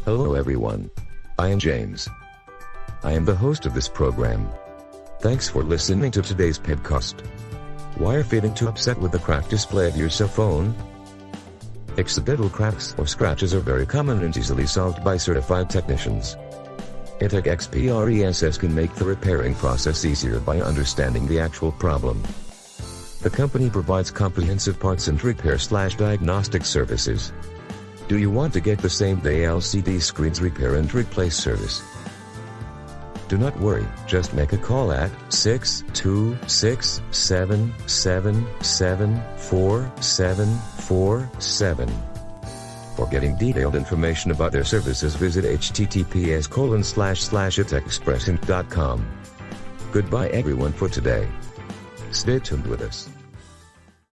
Hello everyone. I am James. I am the host of this program. Thanks for listening to today's podcast. Why are feeling too upset with the cracked display of your cell phone? Accidental cracks or scratches are very common and easily solved by certified technicians. Itech Express can make the repairing process easier by understanding the actual problem. The company provides comprehensive parts and repair/diagnostic services. Do you want to get the same-day LCD screens repair and replace service? Do not worry, just make a call at 626-777-4747. For getting detailed information about their services, visit https://itechexpressinc.com. Goodbye everyone for today. Stay tuned with us.